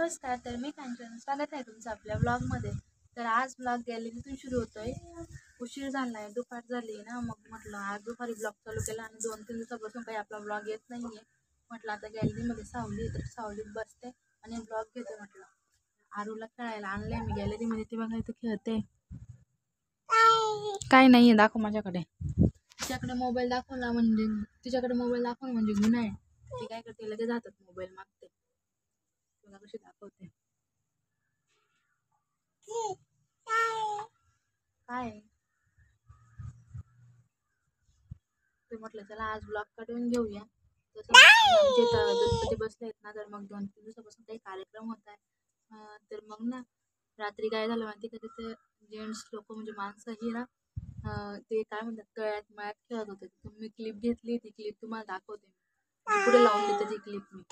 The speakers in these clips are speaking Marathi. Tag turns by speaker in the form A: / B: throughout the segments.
A: नमस्कार. तर मी कांचन, स्वागत आहे तुमचं आपल्या ब्लॉगमध्ये. तर आज ब्लॉग गॅलरीतून सुरू होतोय. उशीर झाला आहे, दुपार झाली ना, मग म्हटलं आज दुपारी ब्लॉग चालू केला आणि 2-3 दिवसापासून काही आपला ब्लॉग येत नाहीये. म्हटलं आता गॅलरीमध्ये सावली तर सावलीत बसते आणि ब्लॉग घेते. म्हटलं आरूला खेळायला आणलंय मी गॅलरीमध्ये, ते बघा इथं खेळते. काय नाही आहे, दाखव माझ्याकडे. तिच्याकडे मोबाईल दाखवला म्हणजे तिच्याकडे मोबाईल दाखवला म्हणजे गुन्हा आहे. ती काय करते, लगेच जातात मोबाईल मागते. तुला कशी दाखवते काय ते. म्हटलं चला आज ब्लॉग काढून घेऊया. तसं आमचे गणपती बसले आहेत ना, तर मग 2-3 दिवसापासून काही कार्यक्रम होत आहे. तर मग ना रात्री काय झालं माहिती का, तिथे जेंट्स लोक म्हणजे माणसं ही ना ते काय म्हणतात तळ्यात मळ्यात खेळत होते. मी क्लिप घेतली, ती क्लिप तुम्हाला दाखवते. पुढे लावून देते ती क्लिप मी.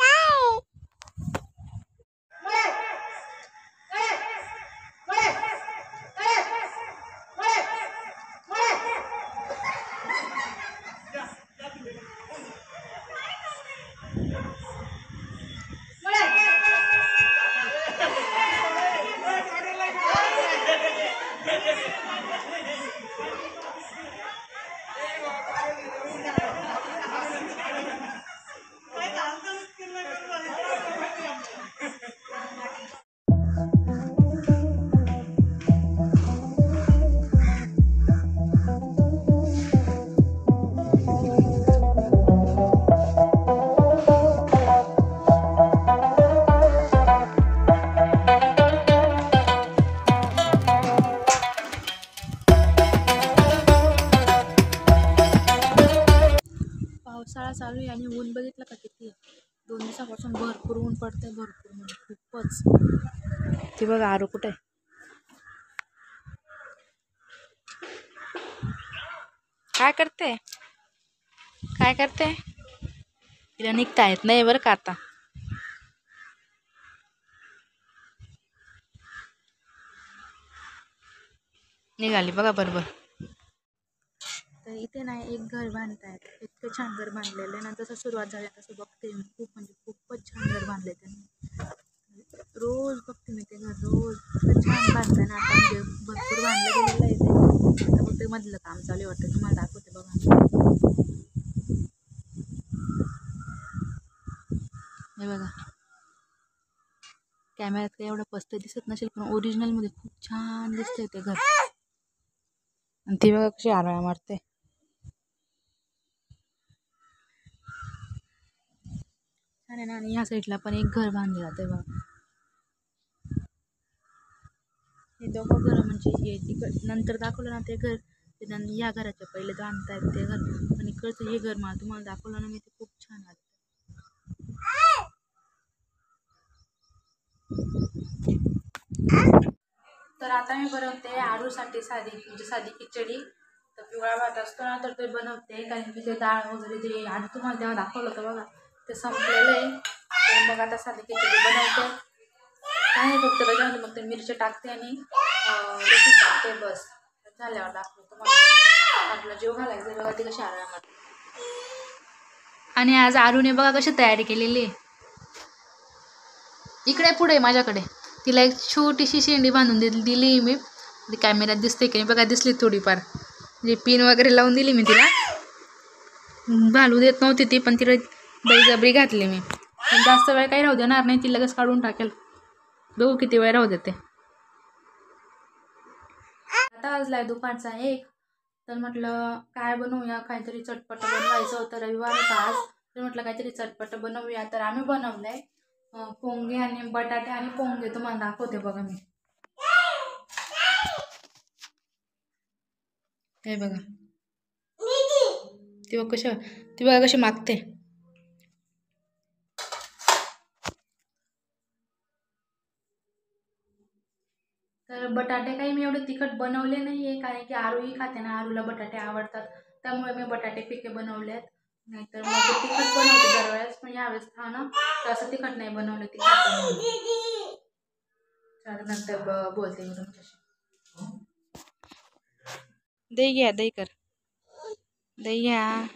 A: पावसाळा चालू आहे आणि ऊन बघितलं का किती. 2 दिवसापासून भरपूर ऊन पडतंय, भरपूर म्हणजे खूपच. ती बघा आरू कुठे काय करते काय करते. तिला निघता येत नाही बरं का आता. निघाली बघा बरोबर. तर इथे ना एक घर बांधतायत, इतकं छान घर बांधलेलं आहे ना. जसं सुरुवात झाली तसं बघते मी, खूप म्हणजे खूपच छान घर बांधले त्यांनी. रोज बघते मी ते घर, रोज छान बांधताय ना. आता म्हणजे भरपूर बांधलं गेलेलं आहे ते. आता मग ते मधलं काम चालू वाटतं, तुम्हाला दाखवते बघा. हे बघा, कॅमेऱ्यात काही एवढं स्पष्ट दिसत नसेल, पण ओरिजिनलमध्ये खूप छान दिसतंय ते घर. आणि ती बघा कशी आरळ्या मारते. छान आहे ना. आणि ह्या साईडला पण एक घर बांधले जाते बघा. हे दोघं घर म्हणजे हे तिकड नंतर दाखवलं ना ते घर, ते या घराच्या पहिले बांधतायत ते घर. आणि इकडचं हे घर मला तुम्हाला दाखवलं ना मी, ते खूप छान वाटतं. तर आता मी बनवते आरूसाठी साधी खिचडी. तर पिवळा भात असतो ना, तर ते बनवते. कारण की ते डाळ वगैरे ते आणि तुम्हाला तेव्हा दाखवलं होतं बघा, ते संपलेलं आहे. तर मग आता साधी खिचडी बनवते. काय फक्त त्याच्यामध्ये मग ते मिरची टाकते आणि लसूण टाकते, बस. झाल्यावर दाखवते तुम्हाला. आपला जीव घालायचं बघा ती कशी आरामात. आणि आज आरूने बघा कशी तयारी केलेली आहे. इकडे पुढे माझ्याकडे तिला एक छोटीशी शेंडी बांधून दिली मी. कॅमेऱ्यात दिसते की नाही बघा, दिसली थोडीफार. म्हणजे पिन वगैरे लावून दिली मी तिला. घालू देत नव्हती ती, पण तिला बळजबरी घातली मी. पण जास्त वेळ काही राहू देणार नाही, ती लगेच काढून टाकेल. बघू किती वेळ राहू देते. आता वाजलाय दुपारचा 1. तर म्हटलं काय बनवूया, काहीतरी चटपट बनवायचं होतं. रविवार होता आज, तर म्हटलं काहीतरी चटपट बनवूया. तर आम्ही बनवलंय पोंगे आणि बटाटे आणि पोंगे. तुम्हाला दाखवते बघा मी. हे बघा, ती बघा कशी मागते. तर बटाटे काही मी एवढे तिखट बनवले नाहीये, कारण की आरूही खाते ना, आरूला बटाटे आवडतात. त्यामुळे मी बटाटे फिके बनवलेत. नाहीतर मग तिखट बनवते दरवेळेस, पण यावेळेस ना असं तिखट नाही बनवलं, ती खाते म्हणून. नंतर बोलते मी तुमच्याशी. दही घ्या, दही कर, दही घ्या.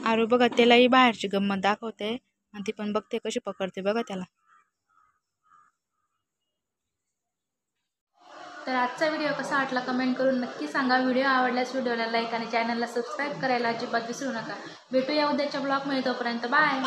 A: आरू बघा त्यालाही बाहेरची गंमत दाखवते आणि ती पण बघते कशी पकडते बघा त्याला. तर आजचा व्हिडिओ कसा वाटला कमेंट करून नक्की सांगा. व्हिडिओ आवडल्यास व्हिडिओला लाईक आणि चॅनलला सबस्क्राईब करायला अजिबात विसरू नका. भेटूया उद्याच्या ब्लॉगमध्ये. तोपर्यंत बाय.